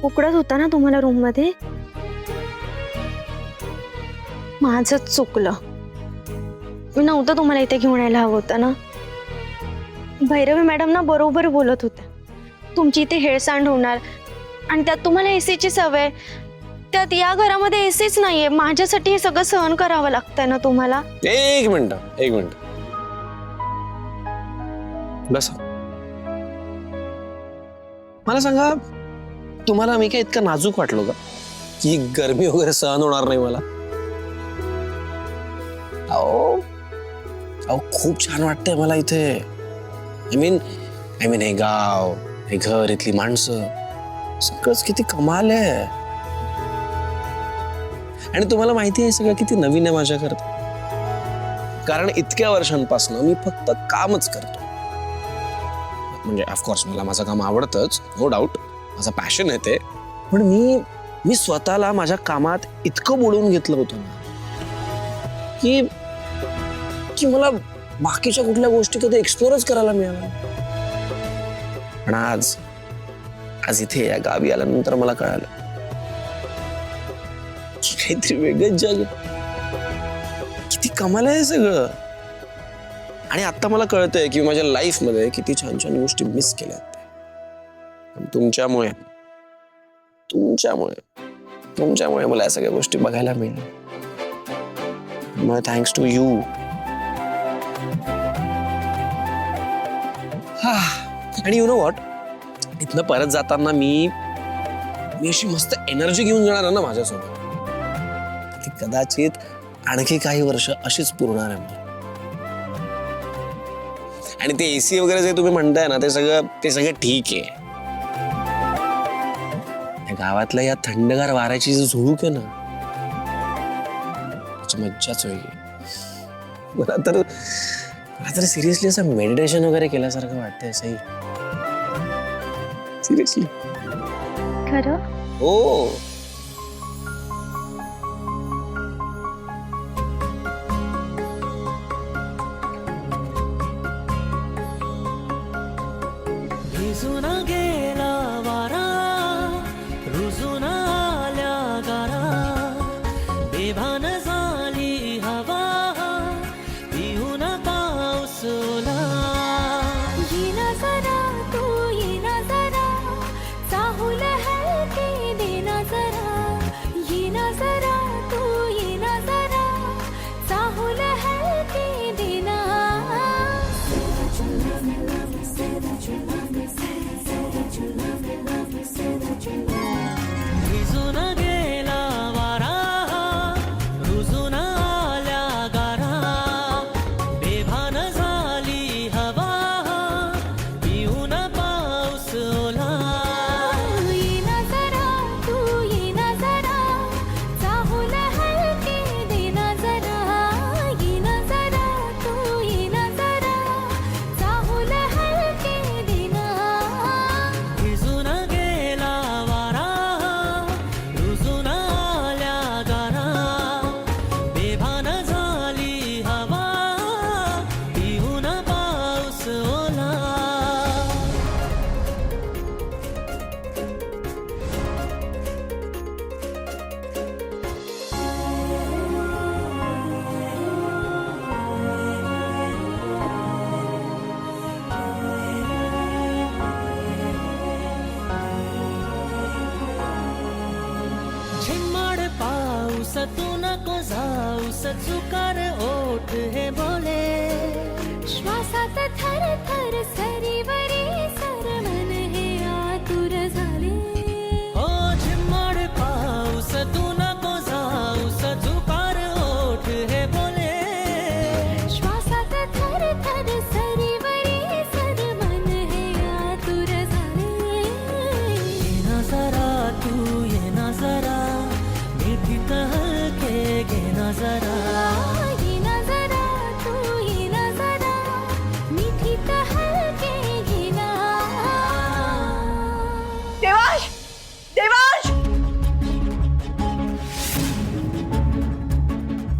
उकडत होता ना तुम्हाला रूम मध्ये, माझंच चुकलं. मी नव्हतं तुम्हाला इथे घेऊन यायला हवं होतं ना. भैरवी मॅडम ना बरोबर बोलत होत्या, तुमची इथे हेळसांड होणार आणि त्यात तुम्हाला एसीची सवय. त्यात या घरामध्ये एसीच नाहीये. माझ्यासाठी हे सगळं सहन करावं लागतंय ना तुम्हाला. एक मिनिट बस. मला सांगा, तुम्हाला मी काय इतका नाजूक वाटलो का की गरमी वगैरे सहन होणार नाही मला? अहो खूप छान वाटतंय मला इथे. आय मीन हे गाव, हे घर, इथली माणसं, सगळंच किती कमाल आहे. आणि तुम्हाला माहिती आहे सगळं किती नवीन आहे माझ्याकरता. कारण इतक्या वर्षांपासून मी फक्त कामच करतो. म्हणजे ऑफकोर्स मला माझं काम आवडतंच, नो डाऊट, माझा पॅशन आहे ते. पण मी स्वतःला माझ्या कामात इतकं बोलवून घेतलं होतं ना की मला बाकीच्या कुठल्या गोष्टी कधी एक्सप्लोरच करायला मिळाल्या. पण आज इथे या गावी आल्यानंतर मला कळालं की काहीतरी वेगळंच जग, किती कमाल आहे सगळं. आणि आता मला कळतंय की माझ्या लाईफ मध्ये किती छान छान गोष्टी मिस केल्यात. पण तुमच्यामुळे मला या सगळ्या गोष्टी बघायला मिळाल्या. मग थँक्स टू यू. आणि यू नो व्हॉट, इथनं परत जाताना मी अशी मस्त एनर्जी घेऊन जाणार ना माझ्यासोबत, की कदाचित आणखी काही वर्ष अशीच पुरणार आहे मला. आणि ते एसी वगैरे जे तुम्ही म्हणताय ना, ते सगळं ठीक आहे. या गावातल्या या थंडगार वाऱ्याची जी झुळूक आहे ना, त्याची मज्जाच वेगळी. मला तर सिरियसली असं मेडिटेशन वगैरे केल्यासारखं वाटतंय. सही, सिरियसली. खरं? हो. भिजून गेला वारा, रुजून आल्या गारा, बेभान झाली हवा, पिऊन पाऊस ओला. येना जरा तू येना जरा, चाहूल हलके देना जरा. येना जरा तू येना जरा, चाहूल हलके देना. भिजून गेला वारा, रुजून आल्या गारा, बेभान झाली हवा, पिऊन पाऊस ओला. येना जरा तू येना जरा, चाहूल हलके देना जरा. येना जरा तू येना जरा, चाहूल हलके देना. भिजून गेला वारा, रुजून आल्या गारा, बेभान झाली हवा, पिऊन पाऊस ओला. झिम्माड पाऊस तू नको जाऊस, चुकार ओठ हे बोले. श्वासात थर थर सरीवरी सरमन हे आतुर झाले. हो झिम्माड पाऊस तू नको जाऊस, चुकार ओठ हे बोले. श्वासात थर थर सरीवरी सरमन हे आतुर झाले. येना जरा तू येना जरा, मिठीत हलके घेना जरा. येना जरा तू येना जरा, मिठीत हलके घेना. देवांश, देवांश,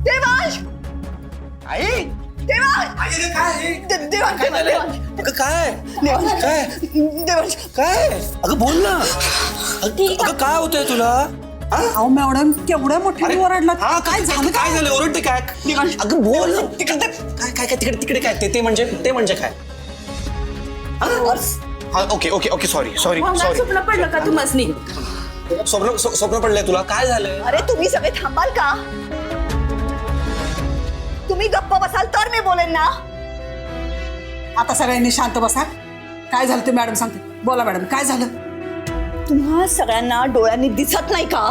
देवांश, आई, देवांश, आई, काय देवांश, काय झालंय? देवांश, अगं काय देवांश, काय? देवांश, काय अगं बोल ना. अगं काय होतंय तुला? अहो मॅडम केवढ्या मोठ्याने ओरडला. हा काय झालं? काय झालं? ओरडते काय? अगं बोल ना. तिकडे काय काय काय तिकडे काय ते म्हणजे काय? Okay okay okay sorry sorry sorry. स्वप्न पडलं का तुम्हासनी? स्वप्न पडलंय तुला? काय झालंय? अरे तुम्ही सगळे थांबाल का? तुम्ही गप्प बसाल तर मी बोलेन ना. आता सगळ्यांनी शांत बसा. काय झालं ते मॅडम सांगते. बोला मॅडम काय झालं? तुम्हा सगळ्यांना डोळ्यांनी दिसत नाही का?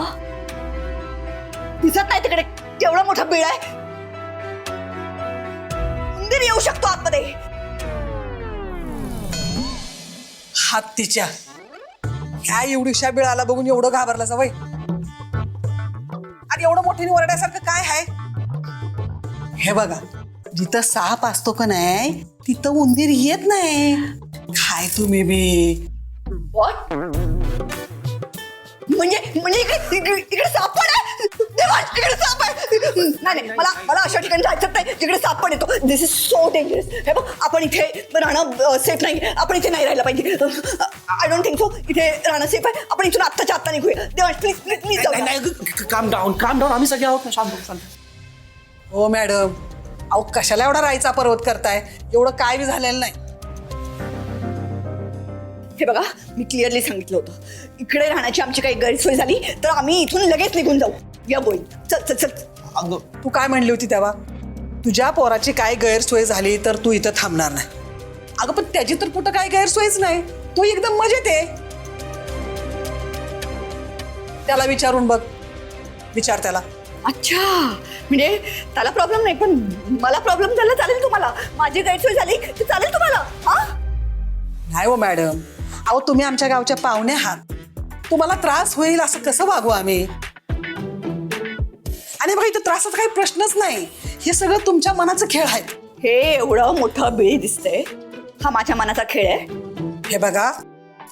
दिसत नाही तिकडे केवढा मोठा बिळ आहे. उंदीर येऊ शकतो आतमध्ये. हत्तीच्या ह्या एवढीशा बिळाला बघून एवढं घाबरला जावय. आणि एवढं मोठ्याने ओरड्यासारखं काय आहे? हे बघा जिथं साप असतो का नाही तिथं उंदीर येत नाही. काय तुम्ही बी What? म्हणजे इकडे साप पण आहे. देवा, इकडे साप आहे. नाही मला अशा ठिकाणी जायचं नाही जिकडे साप पण येतो. दिस इज सो डेंजरस. हे बघ आपण इथे राहणं सेफ नाही. आपण इथे नाही राहायला पाहिजे. आय डोंट थिंक सो इथे राहणं सेफ आहे. आपण इथून आत्ताच्या आत्ता निघूया. देवा प्लीज प्लीज प्लीज जाऊ. काम डाऊन आम्ही सगळे आहोत ना. शांत. हो मॅडम. अहो कशाला एवढा राहायचा पर्वत करताय? एवढं काय बी झालेलं नाही. हे बघा मी क्लिअरली सांगितलं होतं इकडे राहण्याची आमची काही गैरसोय झाली तर आम्ही इथून लगेच निघून जाऊ. या गोळी चल चल चल. अगं तू काय म्हणली होती तेव्हा? तुझ्या पोराची काय गैरसोय झाली तर तू इथं थांबणार नाही. अगं पण त्याची तर कुठं काय गैरसोयच नाही. तो एकदम मजेत आहे. त्याला विचारून बघ. विचार त्याला. अच्छा म्हणजे त्याला प्रॉब्लेम नाही पण मला प्रॉब्लेम झाला चालेल तुम्हाला? माझी गैरसोय झाली तर चालेल तुम्हाला? हा नाही हो मॅडम. अहो तुम्ही आमच्या गावच्या पाहुणे आहात. तुम्हाला त्रास होईल असं कसं वागू आम्ही? आणि बघा इथं त्रासाचा काही प्रश्नच नाही. हे सगळं तुमच्या मनाचं खेळ आहेत. हे एवढं मोठं बिळ दिसतंय. हा माझ्या मनाचा खेळ आहे. हे बघा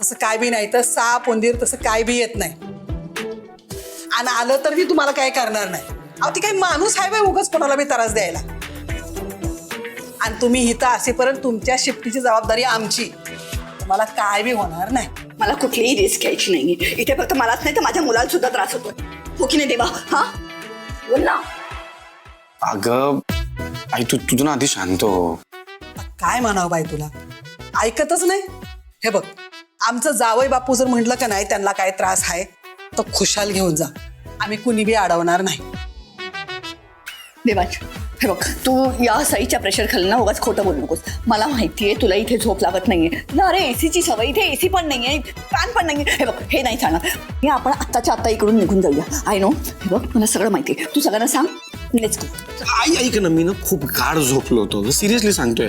तसं काय बी नाही. तर साप उंदीर तसं काय बी येत नाही. आणि आलं तर ती तुम्हाला काय करणार नाही. अहो ती काही माणूस आहे बाई उगाच कोणाला बी त्रास द्यायला. आणि तुम्ही इथं असेपर्यंत तुमच्या शिफ्टीची जबाबदारी आमची. तुम्हाला काय बी होणार नाही. मला कुठलीही रिस्क घ्यायची नाहीये इथे. फक्त मलाच नाही तर माझ्या मुलाला सुद्धा त्रास होतोय. हो की नाही देवा? हा बोल ना. अगं आई तुझं ना आधी शांत हो. काय म्हणावं बाई तुला? ऐकतच नाही. हे बघ आमचं जावई बापू जर म्हटलं का नाही त्यांना काय त्रास आहे तर खुशाल घेऊन जा. आम्ही कुणी बी अडवणार नाही. देवाज हे बघ तू या सईच्या प्रेशर खाली ना उगाच खोटं बोलू नकोस. मला माहितीये तुला इथे झोप लागत नाहीये. तुला अरे एसीची सवय. इथे एसी पण नाहीये फॅन पण नाहीये. हे बघ हे नाही चालणार. हे आपण आत्ताच्या आत्ता इकडून निघून जाऊया. I know. हे बघ मला सगळं माहितीये. तू सगळ्यांना सांग. Let's go. आई ऐक ना मी ना खूप गाढ झोपलो होतो. सिरियसली सांगतोय.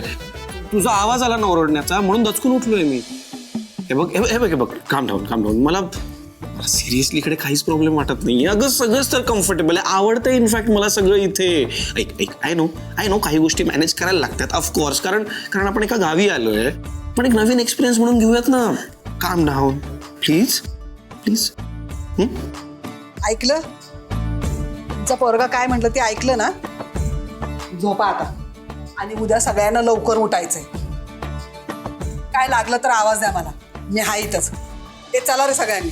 तुझा आवाज आला ना ओरडण्याचा म्हणून दचकून उठलोय मी. हे बघ काम डाऊन. मला सिरियसली इकडे काहीच प्रॉब्लेम वाटत नाही. अगं सगळंच तर कम्फर्टेबल आहे. आवडतं इनफॅक्ट मला सगळं इथे. ऐक आय नो काही गोष्टी मॅनेज करायला लागतात ऑफकोर्स. कारण आपण एका गावी आलोय. पण एक नवीन एक्सपिरियन्स म्हणून घेऊयात ना. काम डाऊन प्लीज. ऐकलं? तुमचा पोरगा काय म्हटलं ते ऐकलं ना? झोपा आता. आणि उद्या सगळ्यांना लवकर उठायचंय. काय लागलं तर आवाज द्या मला. मी हा इथंच. ते चला रे सगळ्यांनी.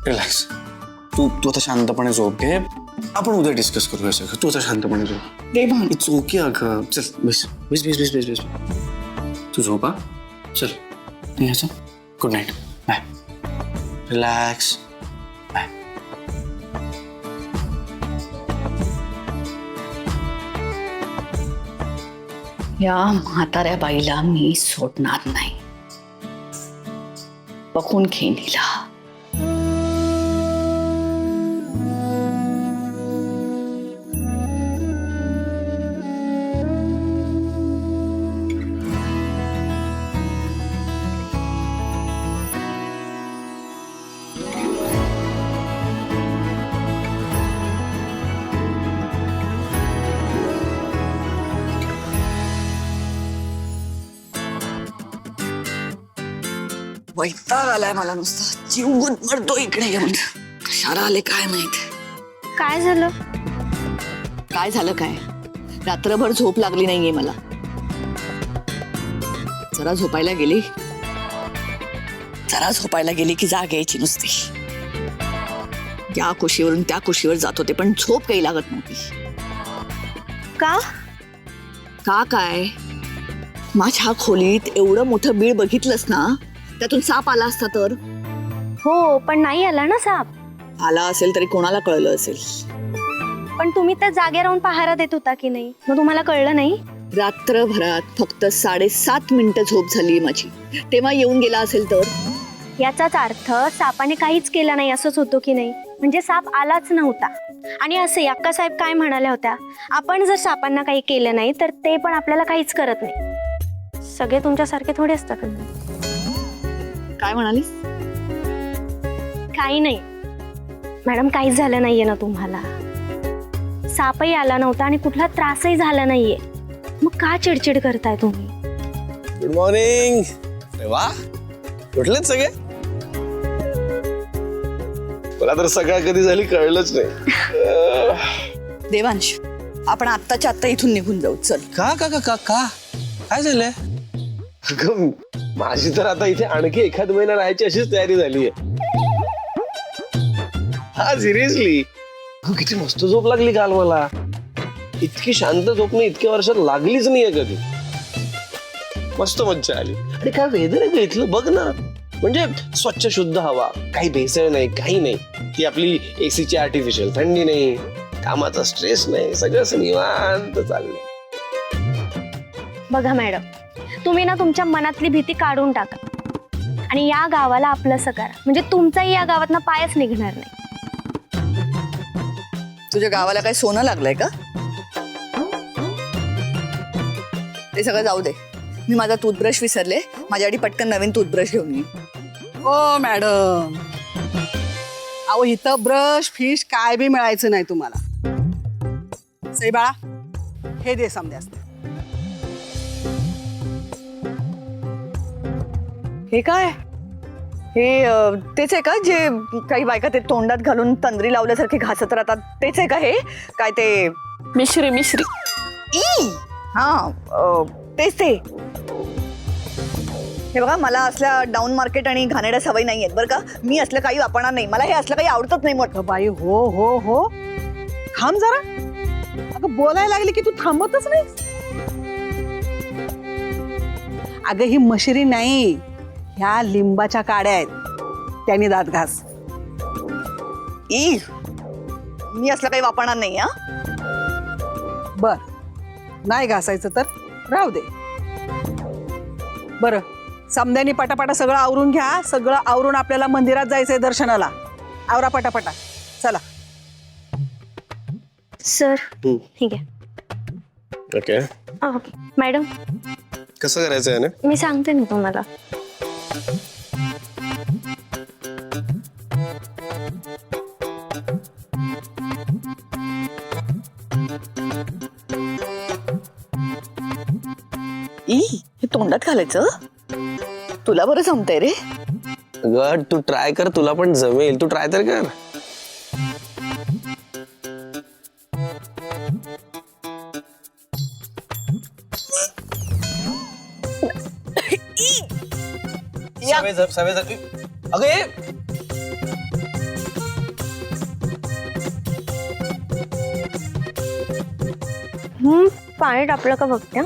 रिलॅक्स. तू आता शांतपणे झोप घे. आपण उद्या डिस्कस करूया सगळं. तू आता शांतपणे झोप. देवा इट्स ओके अगं. चल बेस. तू झोपा. चल यायचं. Good night. Bye. Relax. Bye. या म्हाताऱ्या बाईला मी सोडणार नाही. बघून घेईन हिला. वैताग आलाय मला नुसता. जीव गुदमरतो इकडे येऊन. कशाला आले काय माहित. काय झालं? काय झालं काय? रात्रभर झोप लागली नाहीये मला. जरा झोपायला गेली की जाग यायची नुसती. या कुशीवरून त्या कुशीवर जात होते पण झोप काही लागत नव्हती. का? का काय, माझ्या खोलीत एवढं मोठं बीळ बघितलंस ना, त्यातून साप आला असता तर. हो, पण नाही आला ना साप. आला असेल तरी कोणाला कळलं असेल. पण तुम्ही तर जागे राहून पहारा देत होता की नाही, मग तुम्हाला कळलं नाही? रात्रभरात फक्त 7.5 मिनिटं झोप झाली माझी, तेव्हा येऊन गेला असेल तर. याचाच अर्थ सापाने काहीच केलं नाही असंच होतो की नाही, म्हणजे साप आलाच नव्हता. आणि असे अक्का साहेब काय म्हणाल्या होत्या, आपण जर सापांना काही केलं नाही तर ते पण आपल्याला काहीच करत नाही. सगळे तुमच्यासारखे थोडे असतात. काय म्हणालीस? काही नाही मॅडम, काहीच झालं नाहीये ना तुम्हाला. सापही आला नव्हता आणि कुठला त्रासही झाला नाहीये, मग का चिडचिड करताय तुम्ही? Good morning. अरे वा, उठलेत सगळे? मला तर सकाळ कधी झाली कळलंच नाही. देवांश, आपण आत्ताच्या आत्ता इथून निघून जाऊ. चल. का का का का का काय झालंय? अगं, माझी तर आता इथे आणखी एखाद महिना राहायची अशीच तयारी झालीये. हा सिरियसली, किती मस्त झोप लागली काल मला. इतकी शांत झोप मी इतक्या वर्षात लागलीच नाहीये कधी. मस्त मज्जा आली. आणि काय वेदर आहे इथलं बघ ना, म्हणजे स्वच्छ शुद्ध हवा, काही भेसळ नाही, काही नाही. ती आपली एसीची आर्टिफिशियल थंडी नाही, कामाचा स्ट्रेस नाही, सगळं असं निवांत चाललंय. बघा मॅडम, तुम्ही ना तुमच्या मनातली भीती काढून टाका आणि या गावाला आपलंसं करा, म्हणजे तुमचाही या गावातनं पायच निघणार नाही. तुझ्या गावाला काय सोनं लागलंय का? ते सगळं जाऊ दे. मी माझा टूथब्रश विसरले, माझ्यासाठी पटकन नवीन टूथब्रश घेऊन ये. ओ मॅडम, अहो इथं ब्रश फिश काय बी मिळायचं नाही तुम्हाला. सई बाळा, हे दे समजास. हे काय? हे तेच आहे का जे काही बायका ते तोंडात घालून तंद्री लावल्यासारखे घासत राहतात, तेच आहे का हे? काय ते मिश्री मिश्री. ई हा, तेच ते. हे बघा, मला असल्या डाऊन मार्केट आणि घाणेरड्या सवयी नाही आहेत बरं का. मी असलं काही वापरणार नाही, मला हे असलं काही आवडतच नाही. मोठं बाई, हो हो हो, थांब जरा. अगं बोलायला लागली की तू थांबतच नाही. अगं ही मशिरी नाही, ह्या लिंबाच्या काड्या आहेत, त्याने दात घास. ई, मी असलं काही वापरणार नाही. हा, बर, नाही घासायचं तर राहू दे. बरं, समद्यानी पटापटा सगळं आवरून घ्या. सगळं आवरून आपल्याला मंदिरात जायचंय दर्शनाला. आवरा पटापटा, चला. सर ठीक आहे. ओके, ओके मॅडम, कसं करायचं याने? मी सांगते ना तुम्हाला. ई, हे तोंडात घालायचं? तुला बरं जमतंय रे. अगं तू ट्राय कर, तुला पण जमेल. तू ट्राय तर कर. अगं ये. पाणी टाकलं का बघते.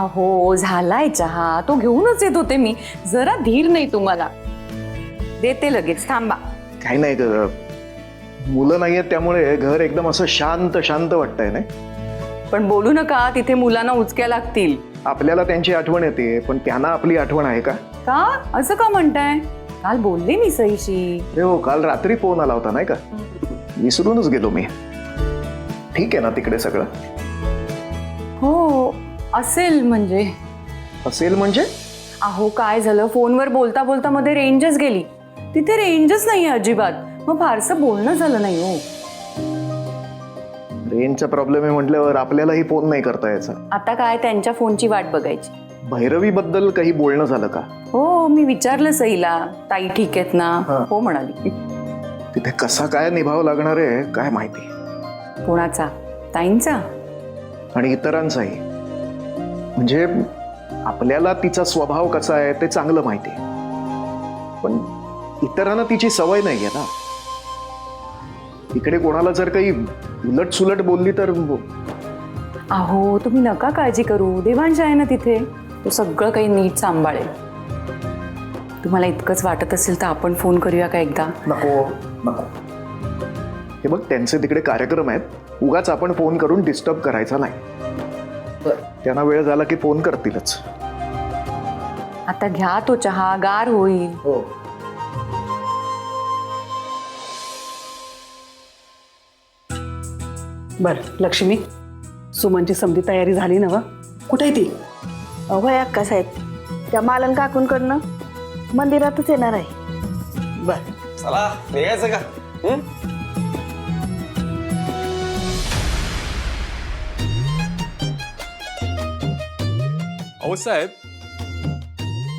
अहो झालाय चहा, तो घेऊनच येत होते मी. जरा धीर नाही तुम्हाला. देते लगेच, थांबा. काही नाही ग, मुलं नाहीयेत त्यामुळे घर एकदम असं शांत शांत वाटतंय नाही. पण बोलू नका, तिथे मुलांना उचक्या लागतील. आपल्याला त्यांची आठवण येते, पण त्यांना आपली आठवण आहे का? का असं का म्हणताय? काल बोलले मी सईशी. अरे हो, काल रात्री फोन आला होता नाही का? विसरूनच गेलो मी. ठीक आहे ना तिकडे सगळं? हो असेल म्हणजे. असेल म्हणजे? अहो काय झालं, फोनवर बोलता बोलता मध्ये रेंजच गेली. तिथे रेंजच नाही अजिबात, मग फारसं बोलणं झालं नाही हो. रेंजचा प्रॉब्लेम आहे म्हटल्यावर आपल्यालाही फोन नाही करता यायचा. आता काय त्यांच्या फोनची वाट बघायची. भैरवी बद्दल काही बोलणं झालं का? हो मी विचारलं सईला, ताई ठीक आहेत ना? हा. हो म्हणाली. तिथे कसा काय निभाव लागणार आहे काय माहिती. कोणाचा? ताईंचा? आणि इतरांचाही. म्हणजे आपल्याला तिचा स्वभाव कसा आहे ते चांगलं माहिती आहे, पण इतरांना तिची सवय नाही आहे ना. इकडे कोणाला जर काही उलट सुलट बोलली तर अहो तुम्ही नका काळजी करू, देवांश आहे ना तिथे, तो सगळं काही नीट सांभाळेल. तुम्हाला इतकंच वाटत असेल तर आपण फोन करूया का एकदा? नको नको. हे बघ त्यांचे तिकडे कार्यक्रम आहेत, उगाच आपण फोन करून डिस्टर्ब करायचा नाही. त्यांना वेळ झाला की फोन करतीलच. आता घ्या तो चहा, गार होईल. हो. बरं लक्ष्मी, सुमनची समधी तयारी झाली ना? कुठे आहे ती? अभय अक्का साहेब, त्या मालन काकूंकडनं मंदिरातच येणार आहे. बर चला निघायचं का? अहो साहेब,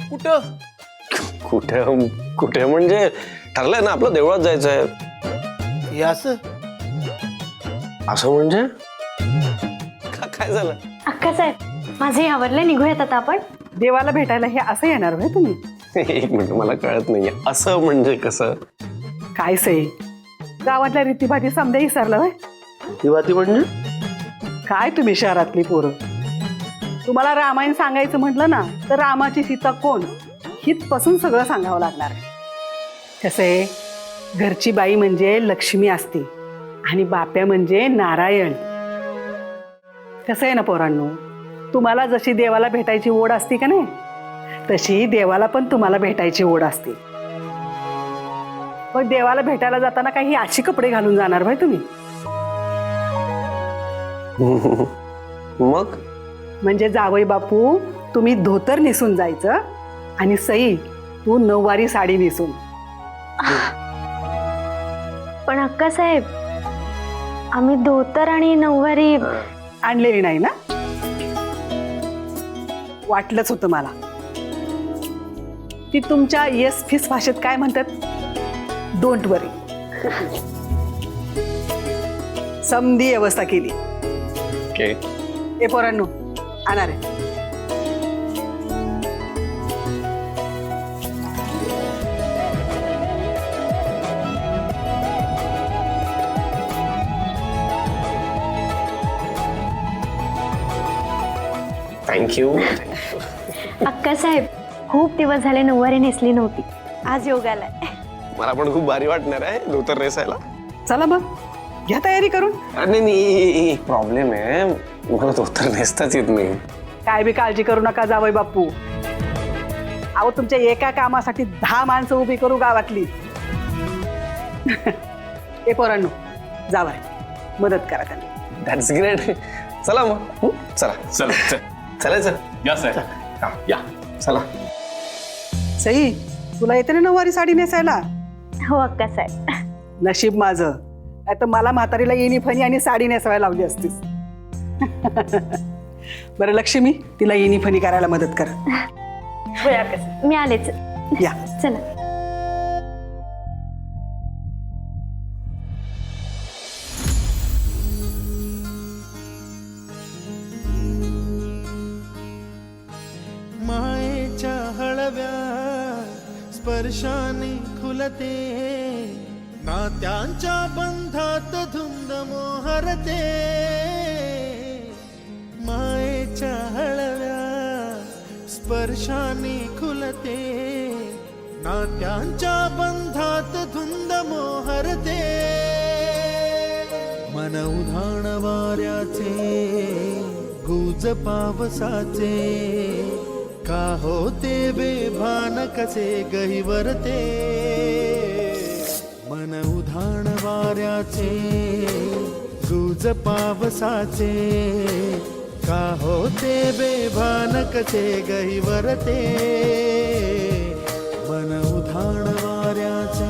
कुठं? कुठे कुठे म्हणजे ठरलंय ना आपलं, देवळात जायचंय. हे असं असं म्हणजे काय झालं? अक्का साहेब माझे आवरले, निघूयात आता आपण. देवाला भेटायला हे असं येणार होय तुम्ही? एक मिनिट, मला कळत नाहीये असं म्हणजे कसं. काय सई, गावातल्या रीतीभाती समजा विसरलं होय? दिवाती म्हणजे? काय तुम्ही शहरातली पोरं, तुम्हाला रामायण सांगायचं म्हटलं ना तर रामाची सीता कोण हितपासून सगळं सांगावं लागणार आहे. कसं आहे, घरची बाई म्हणजे लक्ष्मी असते आणि बाप्या म्हणजे नारायण. कसं आहे ना पोरांनो, तुम्हाला जशी देवाला भेटायची ओढ असते का नाही, तशी देवाला पण तुम्हाला भेटायची ओढ असते. मग देवाला भेटायला जाताना काही अशी कपडे घालून जाणार भाई तुम्ही? मग म्हणजे जावई बापू तुम्ही धोतर नेसून जायचं आणि सई तू नऊवारी साडी नेसून. पण अक्का साहेब आम्ही धोतर आणि नऊवारी आणलेली नाही ना? वाटलंच होतं मला. ती तुमच्या येस फिस भाषेत काय म्हणतात, डोंट वरी. समधी व्यवस्था केली. ए पोरांनो, आणा रे. थँक्यू. अक्का साहेब खूप दिवस झाले नऊवारी नेसली नव्हती, आज योग आलाय. मला पण खूप भारी वाटणार आहे धोतर नेसायला. चला मग घ्या तयारी करून. अरे नाही, एक प्रॉब्लेम आहे, मला धोतर नेसताच येत नाही. काय बी काळजी करू नका जावई बापू. अहो तुमच्या एका कामासाठी 10 माणसं उभी करू गावातली. ए पोरांनो, जावा रे, मदत करा त्यांना. That's great. चला मग. चला चल चल चालायचं. या साहेब या. चला. सई, तुला येते ना नऊवारी साडी नेसायला? हो अक्का साहेब. नशीब माझं, नाही तर मला म्हातारीला येणी फणी आणि साडी नेसवायला लावली असतीस. बरं लक्ष्मी, तिला येणी फणी करायला मदत कर. मी आलेच. या. चला. मायेच्या हळव्या स्पर्शाने खुलते, नात्यांच्या बंधात धुंद मोहरते. मायेच्या हळव्या स्पर्शाने खुलते, नात्यांच्या बंधात धुंद मोहरते. मन उधाण वाऱ्याचे गुज जूज पावसाचे का होते बेभान कसे गहिवरते मन उधाण वाऱ्याचे जूज पावसाचे का होते बेभान कसे गहिवरते मन उधाण वाऱ्याचे